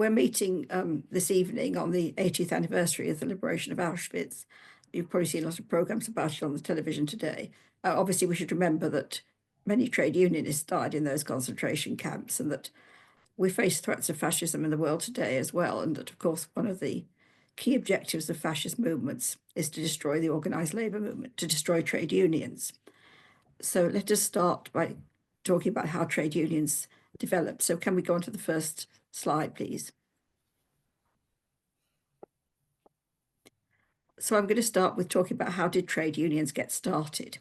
we're meeting this evening on the 80th anniversary of the liberation of Auschwitz. You've probably seen a lot of programs about it on the television today. Obviously, we should remember that many trade unionists died in those concentration camps, and that we face threats of fascism in the world today as well, and that, of course, one of the key objectives of fascist movements is to destroy the organised labour movement, to destroy trade unions. So let us start by talking about how trade unions developed. So can we go on to the first slide, please? So I'm going to start with talking about how did trade unions get started,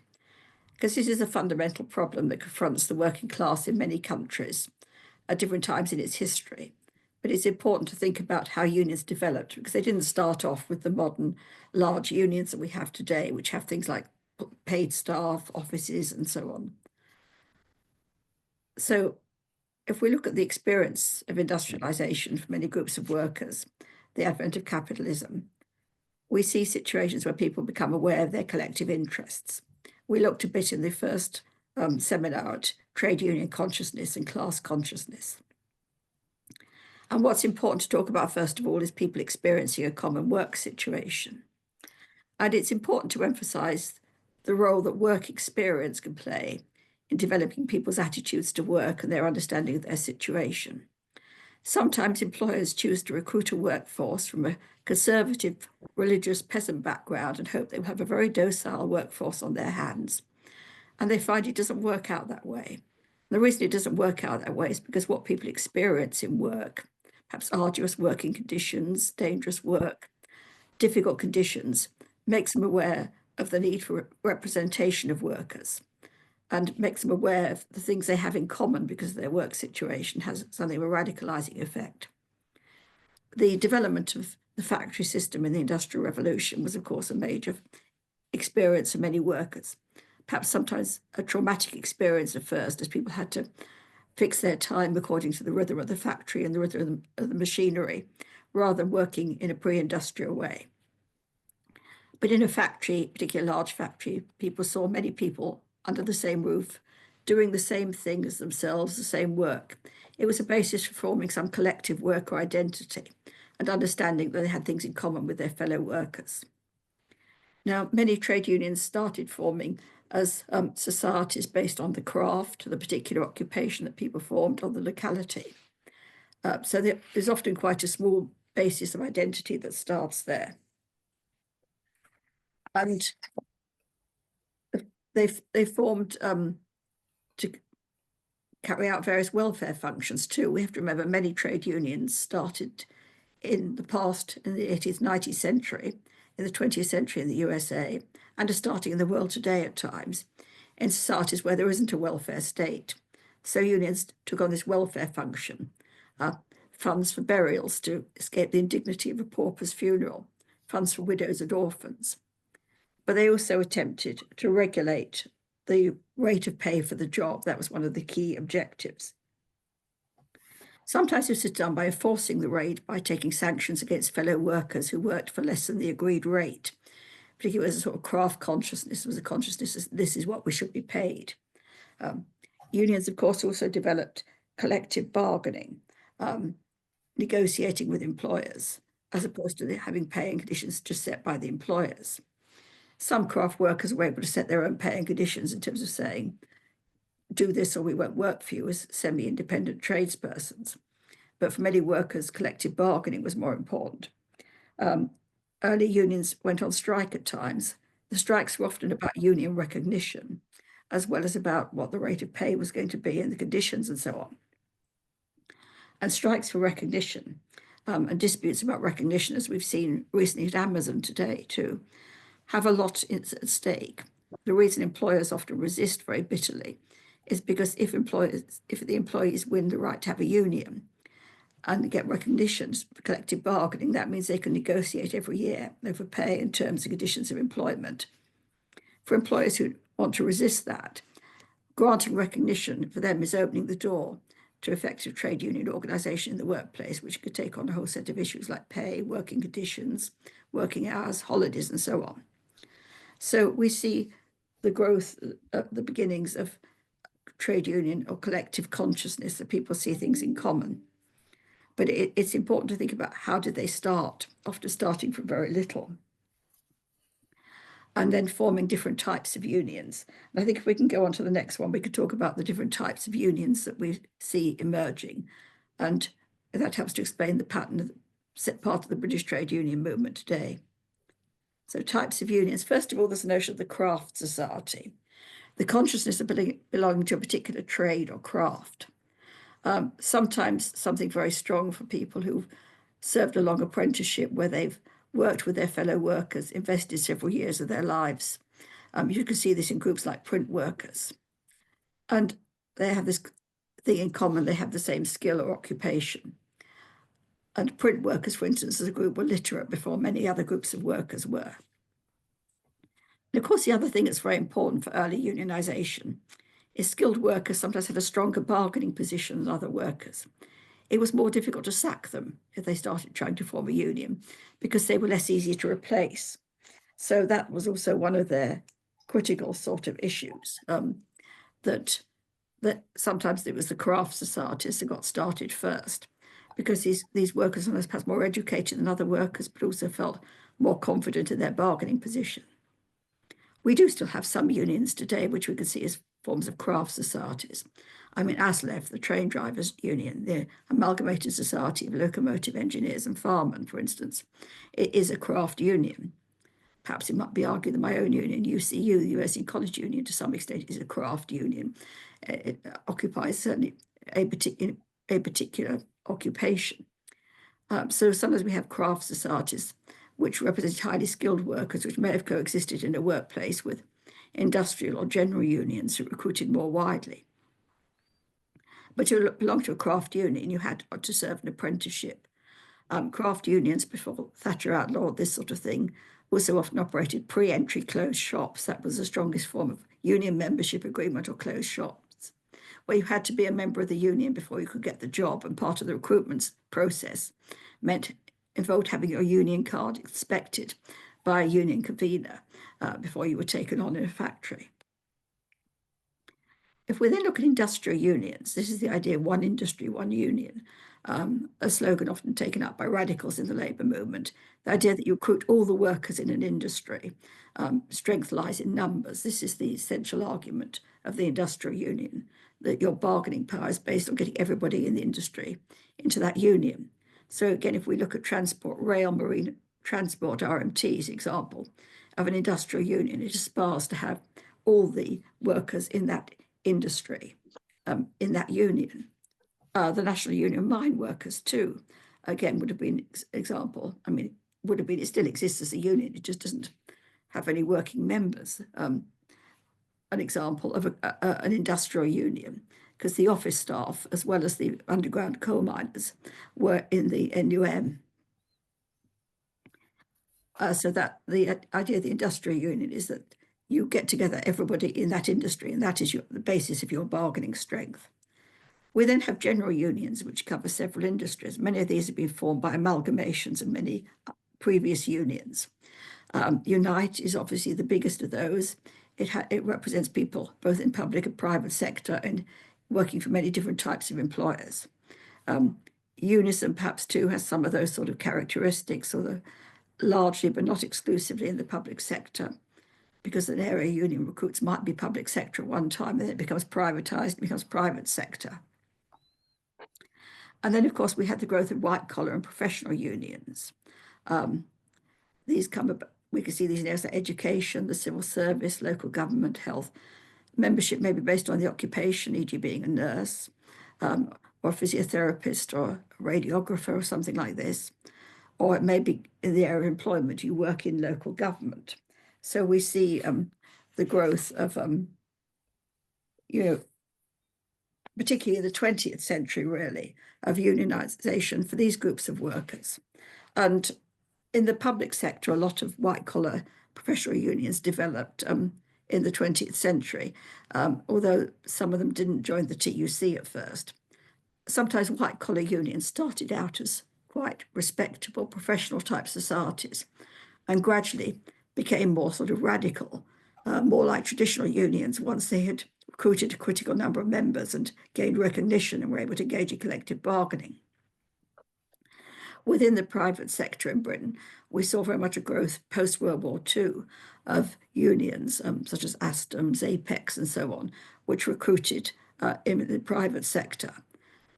because this is a fundamental problem that confronts the working class in many countries at different times in its history. But it's important to think about how unions developed, because they didn't start off with the modern large unions that we have today, which have things like paid staff, offices, and so on. So if we look at the experience of industrialization for many groups of workers, the advent of capitalism, we see situations where people become aware of their collective interests. We looked a bit in the first seminar at trade union consciousness and class consciousness. And what's important to talk about, first of all, is people experiencing a common work situation. And it's important to emphasize the role that work experience can play in developing people's attitudes to work and their understanding of their situation. Sometimes employers choose to recruit a workforce from a conservative, religious peasant background and hope they will have a very docile workforce on their hands. And they find it doesn't work out that way. The reason it doesn't work out that way is because what people experience in work, perhaps arduous working conditions, dangerous work, difficult conditions, makes them aware of the need for representation of workers and makes them aware of the things they have in common because their work situation has something of a radicalizing effect. The development of the factory system in the Industrial Revolution was, of course, a major experience for many workers, perhaps sometimes a traumatic experience at first, as people had to fix their time according to the rhythm of the factory and the rhythm of the machinery, rather than working in a pre-industrial way. But in a factory, particularly a large factory, people saw many people under the same roof, doing the same thing as themselves, the same work. It was a basis for forming some collective worker identity and understanding that they had things in common with their fellow workers. Now, many trade unions started forming as societies based on the craft, the particular occupation that people formed, on the locality. So there's often quite a small basis of identity that starts there. And they formed to carry out various welfare functions too. We have to remember many trade unions started in the past, in the 18th, 19th century, in the 20th century in the USA, and are starting in the world today at times, in societies where there isn't a welfare state. So unions took on this welfare function, funds for burials to escape the indignity of a pauper's funeral, funds for widows and orphans. But they also attempted to regulate the rate of pay for the job. That was one of the key objectives. Sometimes this was done by enforcing the rate by taking sanctions against fellow workers who worked for less than the agreed rate. Particularly as a sort of craft consciousness, was a consciousness that this is what we should be paid. Unions, of course, also developed collective bargaining, negotiating with employers, as opposed to having pay and conditions just set by the employers. Some craft workers were able to set their own pay and conditions in terms of saying, do this or we won't work for you as semi-independent tradespersons. But for many workers, collective bargaining was more important. Early unions went on strike at times. The strikes were often about union recognition, as well as about what the rate of pay was going to be and the conditions and so on. And strikes for recognition and disputes about recognition, as we've seen recently at Amazon today too, have a lot at stake. The reason employers often resist very bitterly is because if the employees win the right to have a union and get recognition for collective bargaining, that means they can negotiate every year over pay and terms and conditions of employment. For employers who want to resist that, granting recognition for them is opening the door to effective trade union organisation in the workplace, which could take on a whole set of issues like pay, working conditions, working hours, holidays, and so on. So we see the growth, the beginnings of trade union or collective consciousness, that people see things in common. But it's important to think about how did they start, often starting from very little, and then forming different types of unions. And I think if we can go on to the next one, we could talk about the different types of unions that we see emerging. And that helps to explain the pattern of part of the British trade union movement today. So types of unions. First of all, there's the notion of the craft society, the consciousness of belonging to a particular trade or craft. Sometimes something very strong for people who've served a long apprenticeship where they've worked with their fellow workers, invested several years of their lives. You can see this in groups like print workers. And they have this thing in common, they have the same skill or occupation. And print workers, for instance, as a group, were literate before many other groups of workers were. And of course, the other thing that's very important for early unionization is skilled workers sometimes have a stronger bargaining position than other workers. It was more difficult to sack them if they started trying to form a union because they were less easy to replace. So that was also one of their critical sort of issues, that sometimes it was the craft societies that got started first, because these workers were perhaps more educated than other workers, but also felt more confident in their bargaining position. We do still have some unions today, which we can see as forms of craft societies. I mean, ASLEF, the train drivers' union, the Amalgamated Society of Locomotive Engineers and Firemen, for instance, it is a craft union. Perhaps it might be argued that my own union, UCU, the USA College Union, to some extent is a craft union. It occupies certainly a particular occupation. So sometimes we have craft societies which represent highly skilled workers, which may have coexisted in a workplace with industrial or general unions who recruited more widely. But to belong to a craft union, you had to serve an apprenticeship. Craft unions, before Thatcher outlawed this sort of thing, also often operated pre-entry closed shops. That was the strongest form of union membership agreement, or closed shops, where you had to be a member of the union before you could get the job. And part of the recruitment process involved having your union card inspected by a union convener before you were taken on in a factory. If we then look at industrial unions, this is the idea, one industry, one union, a slogan often taken up by radicals in the labour movement, the idea that you recruit all the workers in an industry. Strength lies in numbers. This is the essential argument of the industrial union, that your bargaining power is based on getting everybody in the industry into that union. So again, if we look at transport, rail, marine transport, RMT's example of an industrial union, it aspires to have all the workers in that industry, in that union. The National Union of Mine Workers too, again, would have been an example. I mean, would have been, it still exists as a union, it just doesn't have any working members. An example of an industrial union, because the office staff, as well as the underground coal miners, were in the NUM. So that the idea of the industrial union is that you get together everybody in that industry, and that is the basis of your bargaining strength. We then have general unions, which cover several industries. Many of these have been formed by amalgamations of many previous unions. Unite is obviously the biggest of those. It represents people both in public and private sector and working for many different types of employers. Unison perhaps too has some of those sort of characteristics, or largely but not exclusively in the public sector, because an area union recruits might be public sector at one time, and then it becomes privatized, becomes private sector. And then, of course, we had the growth of white-collar and professional unions. These come about, we can see these in areas like education, the civil service, local government, health. Membership may be based on the occupation, e.g. being a nurse, or a physiotherapist, or a radiographer, or something like this. Or it may be in the area of employment, you work in local government. So we see the growth of, particularly in the 20th century, really, of unionization for these groups of workers. And in the public sector, a lot of white-collar professional unions developed in the 20th century, although some of them didn't join the TUC at first. Sometimes white-collar unions started out as quite respectable professional type societies and gradually became more sort of radical, more like traditional unions once they had recruited a critical number of members and gained recognition and were able to engage in collective bargaining. within the private sector in Britain, we saw very much a growth post-World War II of unions, such as Alstom's, Apex, and so on, which recruited in the private sector,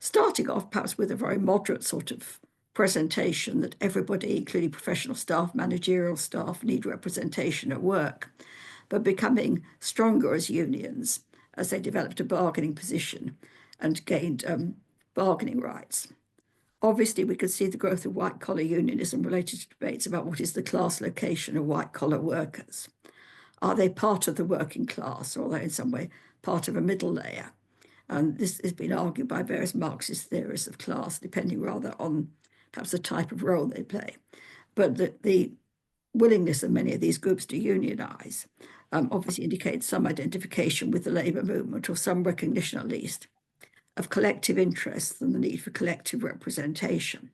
starting off perhaps with a very moderate sort of presentation that everybody, including professional staff, managerial staff, need representation at work, but becoming stronger as unions as they developed a bargaining position and gained bargaining rights. Obviously, we could see the growth of white-collar unionism related to debates about what is the class location of white-collar workers. Are they part of the working class, or are they in some way part of a middle layer? And this has been argued by various Marxist theorists of class, depending rather on perhaps the type of role they play. But the willingness of many of these groups to unionize obviously indicates some identification with the labour movement, or some recognition at least of collective interests and the need for collective representation.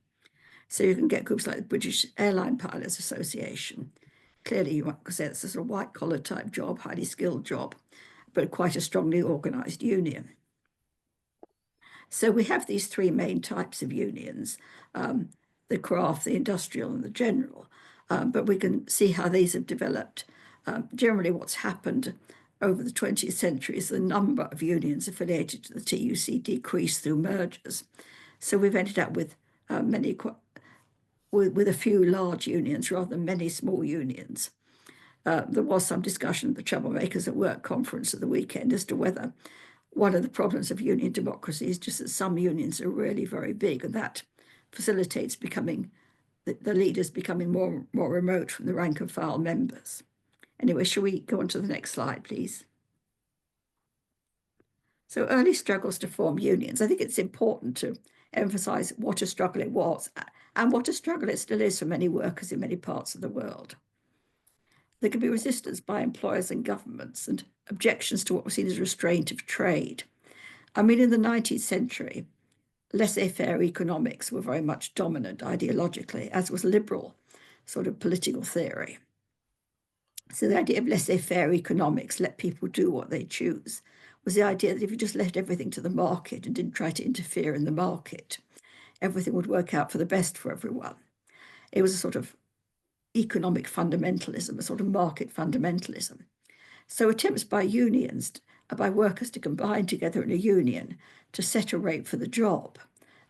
So you can get groups like the British Airline Pilots Association. Clearly, you might say it's a sort of white-collar type job, highly skilled job, but quite a strongly organised union. So we have these three main types of unions, the craft, the industrial, and the general. But we can see how these have developed. Generally, what's happened over the 20th century is the number of unions affiliated to the TUC decreased through mergers. So we've ended up with with a few large unions rather than many small unions. There was some discussion at the Troublemakers at Work conference at the weekend as to whether one of the problems of union democracy is just that some unions are really very big, and that facilitates becoming the leaders becoming more remote from the rank and file members. Anyway, shall we go on to the next slide, please? So early struggles to form unions. I think it's important to emphasize what a struggle it was and what a struggle it still is for many workers in many parts of the world. There can be resistance by employers and governments and objections to what was seen as restraint of trade. I mean, in the 19th century, laissez-faire economics were very much dominant ideologically, as was liberal sort of political theory. So the idea of laissez-faire economics, let people do what they choose, was the idea that if you just left everything to the market and didn't try to interfere in the market, everything would work out for the best for everyone. It was a sort of economic fundamentalism, a sort of market fundamentalism. So attempts by unions, by workers to combine together in a union to set a rate for the job.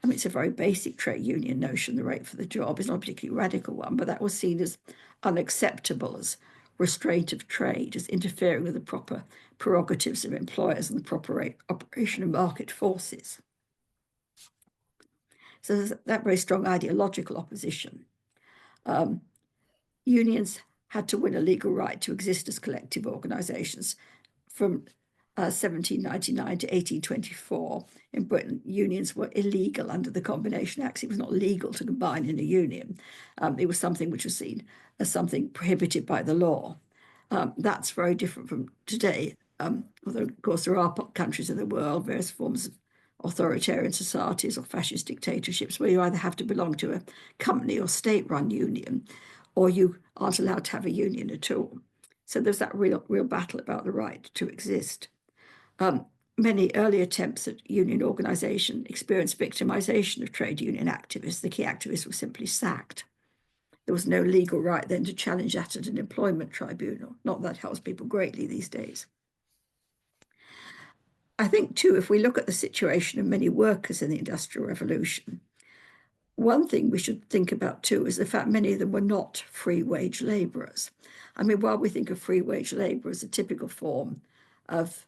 I mean, it's a very basic trade union notion, the rate for the job is not a particularly radical one, but that was seen as unacceptable as restraint of trade, as interfering with the proper prerogatives of employers and the proper operation of market forces. So there's that very strong ideological opposition. Unions had to win a legal right to exist as collective organisations. From 1799 to 1824, in Britain, unions were illegal under the Combination Acts. It was not legal to combine in a union. It was something which was seen as something prohibited by the law. That's very different from today, although, of course, there are countries in the world, various forms of authoritarian societies or fascist dictatorships, where you either have to belong to a company or state-run union, or you aren't allowed to have a union at all. So there's that real battle about the right to exist. Many early attempts at union organisation experienced victimisation of trade union activists. The key activists were simply sacked. There was no legal right then to challenge that at an employment tribunal. Not that helps people greatly these days. I think, too, if we look at the situation of many workers in the Industrial Revolution, one thing we should think about, too, is the fact many of them were not free wage labourers. I mean, while we think of free wage labour as a typical form of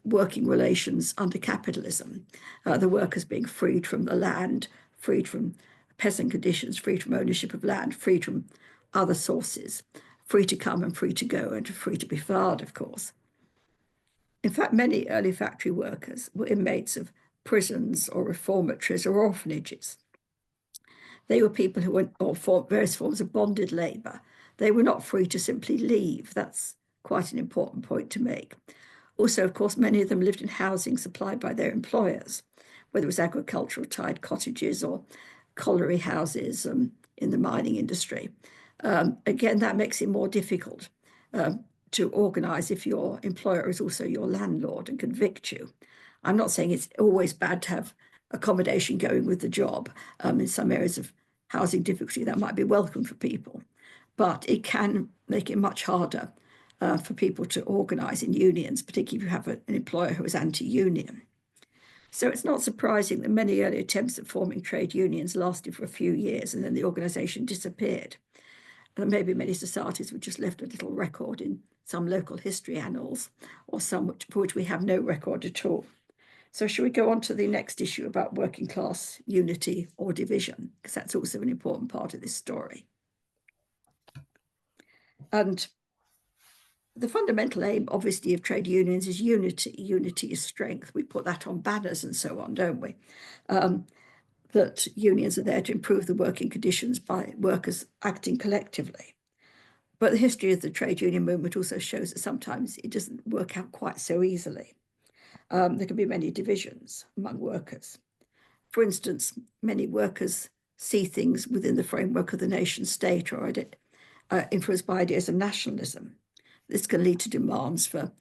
working relations under capitalism, the workers being freed from the land, freed from peasant conditions, freed from ownership of land, freed from other sources, free to come and free to go, and free to be fired, of course. In fact, many early factory workers were inmates of prisons or reformatories or orphanages. They were people who went for various forms of bonded labour. They were not free to simply leave. That's quite an important point to make. Also, of course, many of them lived in housing supplied by their employers, whether it was agricultural-type cottages or colliery houses in the mining industry. Again, that makes it more difficult to organise if your employer is also your landlord and convict you. I'm not saying it's always bad to have accommodation going with the job. In some areas of housing difficulty, that might be welcome for people, but it can make it much harder for people to organise in unions, particularly if you have an employer who is anti-union. So it's not surprising that many early attempts at forming trade unions lasted for a few years and then the organisation disappeared. And maybe many societies were just left a little record in some local history annals, or some for which we have no record at all. So shall we go on to the next issue about working class unity or division, because that's also an important part of this story. And the fundamental aim, obviously, of trade unions is unity. Unity is strength. We put that on banners and so on, don't we? That unions are there to improve the working conditions by workers acting collectively. But the history of the trade union movement also shows that sometimes it doesn't work out quite so easily. There can be many divisions among workers. For instance, many workers see things within the framework of the nation state or influenced by ideas of nationalism. This can lead to demands for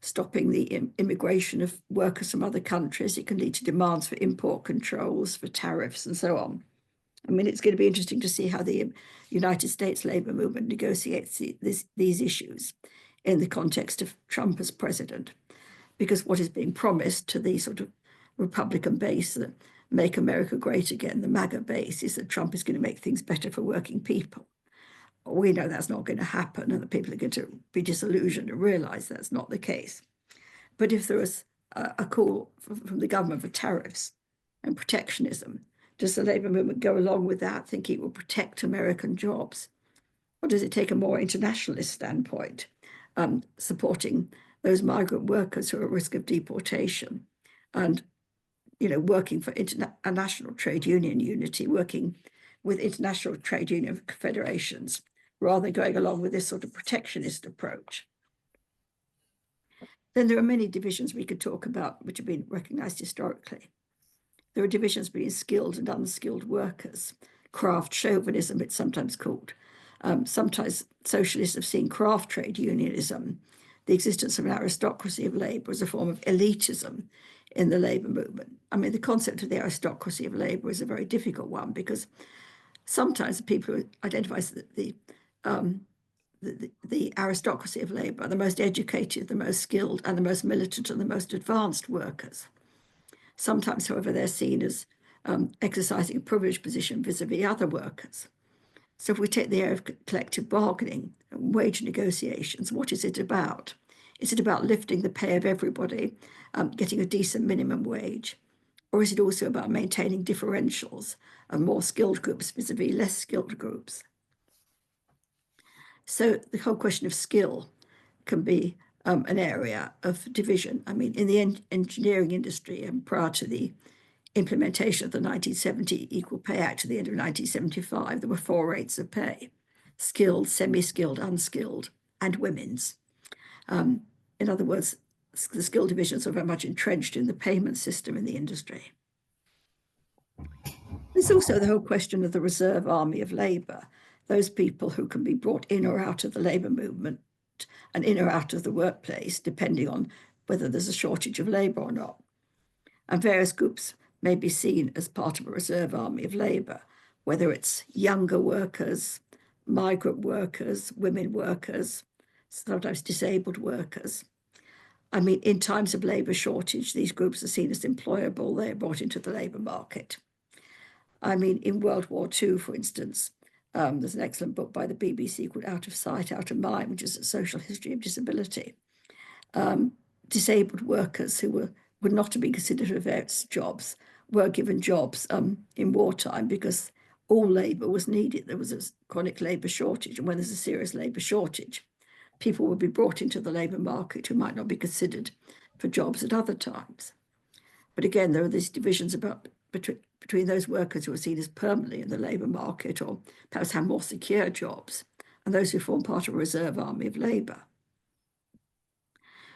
stopping the immigration of workers from other countries. It can lead to demands for import controls, for tariffs, and so on. I mean, it's going to be interesting to see how the United States labor movement negotiates these issues in the context of Trump as president, because what is being promised to the sort of Republican base that make America great again, the MAGA base, is that Trump is going to make things better for working people. We know that's not going to happen, and the people are going to be disillusioned and realize that's not the case. But if there is a call from the government for tariffs and protectionism, does the labor movement go along with that, thinking it will protect American jobs? Or does it take a more internationalist standpoint, supporting those migrant workers who are at risk of deportation and, working for international trade union unity, working with international trade union confederations, rather than going along with this sort of protectionist approach? Then there are many divisions we could talk about which have been recognized historically. There are divisions between skilled and unskilled workers. Craft chauvinism, it's sometimes called. Sometimes socialists have seen craft trade unionism, the existence of an aristocracy of labour, as a form of elitism in the labour movement. I mean, the concept of the aristocracy of labour is a very difficult one, because sometimes the people who identify the aristocracy of labour are the most educated, the most skilled, and the most militant, and the most advanced workers. Sometimes, however, they're seen as exercising a privileged position vis-a-vis other workers. So if we take the area of collective bargaining and wage negotiations, what is it about? Is it about lifting the pay of everybody, getting a decent minimum wage? Or is it also about maintaining differentials of more skilled groups vis-a-vis less skilled groups? So the whole question of skill can be an area of division. I mean, in the engineering industry, and prior to the implementation of the 1970 Equal Pay Act at the end of 1975, there were 4 rates of pay: skilled, semi-skilled, unskilled, and women's. In other words, the skill divisions are very much entrenched in the payment system in the industry. There's also the whole question of the reserve army of labour, those people who can be brought in or out of the labour movement and in or out of the workplace, depending on whether there's a shortage of labour or not. And various groups may be seen as part of a reserve army of labour, whether it's younger workers, migrant workers, women workers, sometimes disabled workers. I mean, in times of labour shortage, these groups are seen as employable. They're brought into the labour market. I mean, in World War II, for instance, there's an excellent book by the BBC called Out of Sight, Out of Mind, which is a social history of disability. Disabled workers who would not have been considered for various jobs were given jobs in wartime, because all labour was needed. There was a chronic labour shortage, and when there's a serious labour shortage, people would be brought into the labour market who might not be considered for jobs at other times. But again, there are these divisions between those workers who are seen as permanently in the labour market, or perhaps have more secure jobs, and those who form part of a reserve army of labour.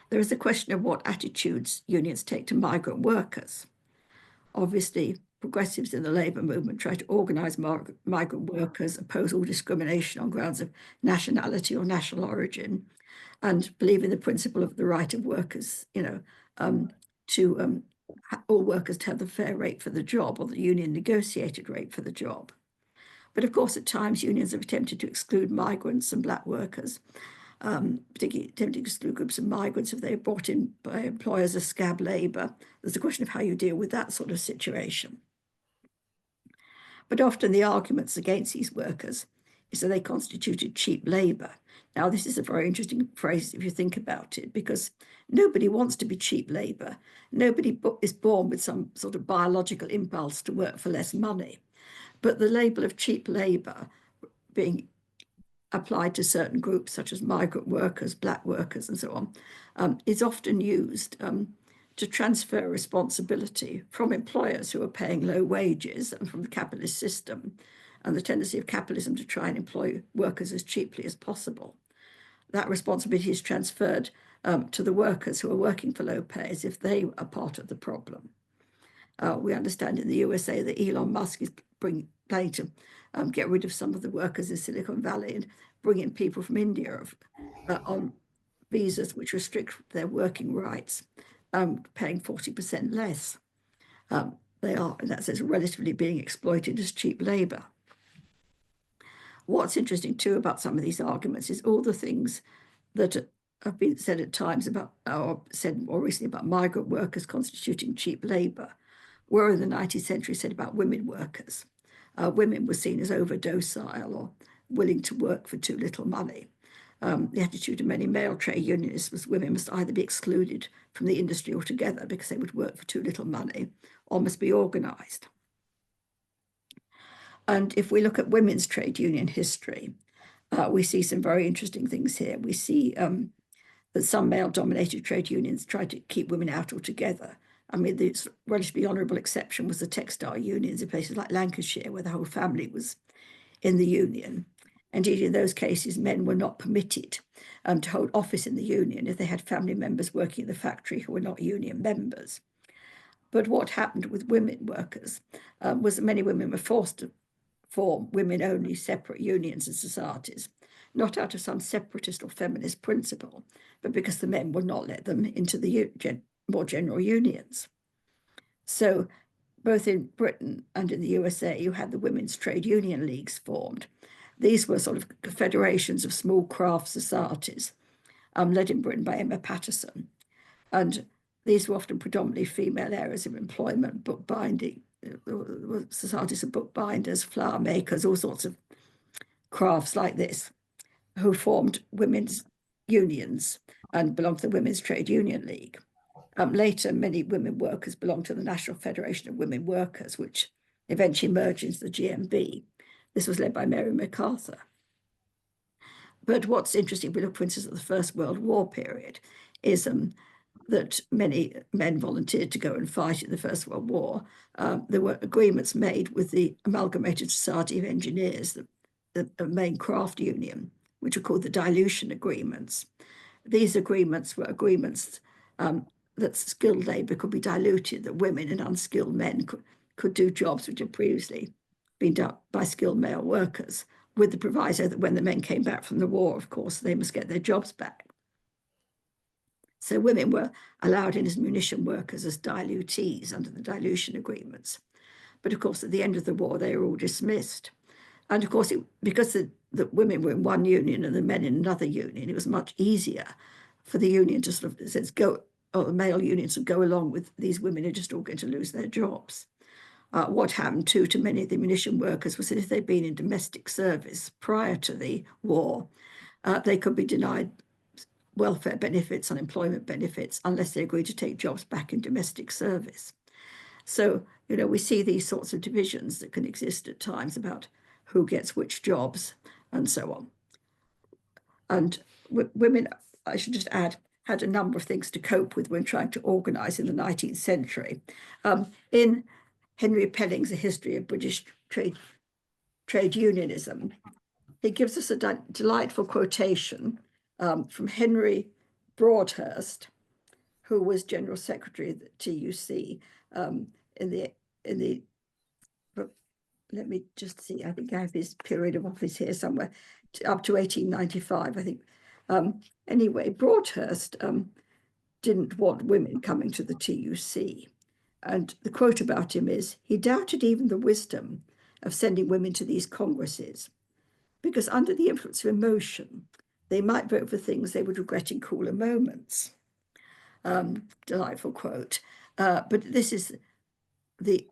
There is the question of what attitudes unions take to migrant workers. Obviously, progressives in the labour movement try to organise migrant workers, oppose all discrimination on grounds of nationality or national origin, and believe in the principle of the right of workers, to all workers to have the fair rate for the job, or the union negotiated rate for the job. But of course, at times, unions have attempted to exclude migrants and black workers, particularly attempting to exclude groups of migrants if they are brought in by employers as scab labour. There's a question of how you deal with that sort of situation. But often the arguments against these workers is that they constituted cheap labour. Now, this is a very interesting phrase if you think about it, because nobody wants to be cheap labour. Nobody is born with some sort of biological impulse to work for less money. But the label of cheap labour being applied to certain groups, such as migrant workers, black workers, and so on, is often used to transfer responsibility from employers who are paying low wages and from the capitalist system, and the tendency of capitalism to try and employ workers as cheaply as possible. That responsibility is transferred to the workers who are working for low pay as if they are part of the problem. We understand in the USA that Elon Musk is planning to get rid of some of the workers in Silicon Valley and bring in people from India on visas which restrict their working rights, paying 40% less. They are, in that sense, relatively being exploited as cheap labour. What's interesting too about some of these arguments is all the things that have been said at times about, or said more recently about migrant workers constituting cheap labour, were in the 19th century said about women workers. Women were seen as over-docile or willing to work for too little money. The attitude of many male trade unionists was women must either be excluded from the industry altogether because they would work for too little money, or must be organised. And if we look at women's trade union history, we see some very interesting things here. We see that some male-dominated trade unions tried to keep women out altogether. I mean, the relatively honourable exception was the textile unions in places like Lancashire, where the whole family was in the union. Indeed, in those cases, men were not permitted to hold office in the union if they had family members working in the factory who were not union members. But what happened with women workers was that many women were forced to form women-only separate unions and societies, not out of some separatist or feminist principle, but because the men would not let them into the more general unions. So both in Britain and in the USA, you had the women's trade union leagues formed. These were sort of federations of small craft societies, led in Britain by Emma Patterson. And these were often predominantly female areas of employment, bookbinding, societies of bookbinders, flower makers, all sorts of crafts like this, who formed women's unions and belonged to the Women's Trade Union League. Later, many women workers belonged to the National Federation of Women Workers, which eventually merged into the GMB. This was led by Mary MacArthur. But what's interesting, if we look, for instance, at the First World War period, is that many men volunteered to go and fight in the First World War. There were agreements made with the Amalgamated Society of Engineers, the main craft union, which were called the dilution agreements. These agreements were agreements that skilled labour could be diluted, that women and unskilled men could do jobs which had previously been done by skilled male workers, with the proviso that when the men came back from the war, of course, they must get their jobs back. So women were allowed in as munition workers, as dilutees under the dilution agreements. But of course, at the end of the war, they were all dismissed. And of course, because the women were in one union and the men in another union, it was much easier for the union to sort of go, or the male unions would go along with these women who are just all going to lose their jobs. What happened too to many of the munition workers was that if they'd been in domestic service prior to the war, they could be denied welfare benefits, unemployment benefits, unless they agreed to take jobs back in domestic service. So, you know, we see these sorts of divisions that can exist at times about who gets which jobs and so on. And women, I should just add, had a number of things to cope with when trying to organise in the 19th century. In Henry Pelling's A History of British Trade Unionism, he gives us a delightful quotation from Henry Broadhurst, who was General Secretary of the TUC in the let me just see, I think I have his period of office here somewhere, up to 1895, I think. Anyway, Broadhurst didn't want women coming to the TUC. And the quote about him is, he doubted even the wisdom of sending women to these congresses, because under the influence of emotion, they might vote for things they would regret in cooler moments. Delightful quote. But this is the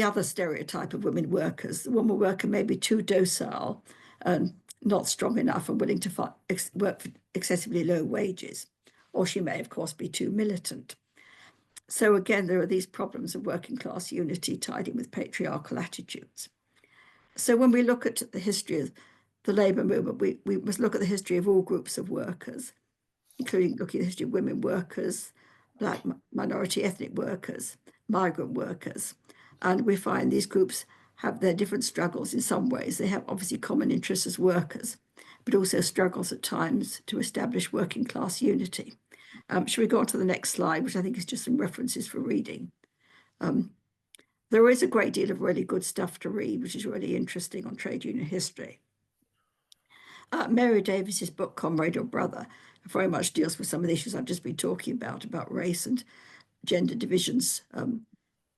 other stereotype of women workers. The woman worker may be too docile and not strong enough and willing to work for excessively low wages, or she may, of course, be too militant. So again, there are these problems of working class unity tied in with patriarchal attitudes. So when we look at the history of the labour movement, we must look at the history of all groups of workers, including looking at the history of women workers, Black minority ethnic workers, migrant workers. And we find these groups have their different struggles in some ways. They have obviously common interests as workers, but also struggles at times to establish working class unity. Shall we go on to the next slide, which I think is just some references for reading? There is a great deal of really good stuff to read, which is really interesting on trade union history. Mary Davis's book, Comrade or Brother, very much deals with some of the issues I've just been talking about race and gender divisions.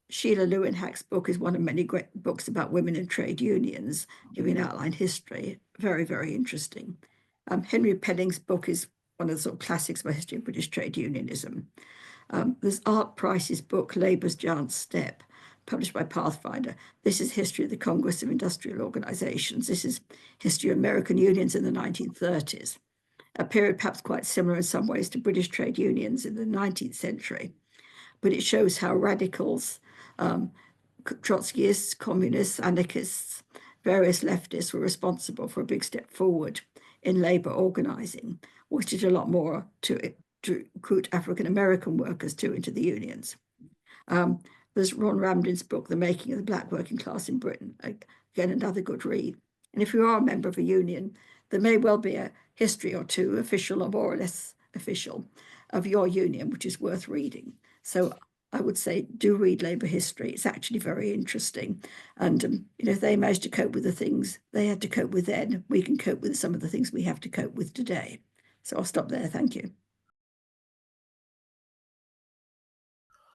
Sheila Lewin-Hack's book is one of many great books about women in trade unions, giving an outline history. Very, very interesting. Henry Penning's book is one of the sort of classics about history of British trade unionism. There's Art Price's book, Labour's Giant Step, published by Pathfinder. This is history of the Congress of Industrial Organizations. This is history of American unions in the 1930s, a period perhaps quite similar in some ways to British trade unions in the 19th century. But it shows how radicals, Trotskyists, communists, anarchists, various leftists were responsible for a big step forward in labour organising, which did a lot more to recruit African-American workers too into the unions. There's Ron Ramdin's book, The Making of the Black Working Class in Britain, again, another good read. And if you are a member of a union, there may well be a history or two, official or more or less official, of your union, which is worth reading. So I would say do read labour history. It's actually very interesting. And, if they managed to cope with the things they had to cope with then, we can cope with some of the things we have to cope with today. So I'll stop there. Thank you.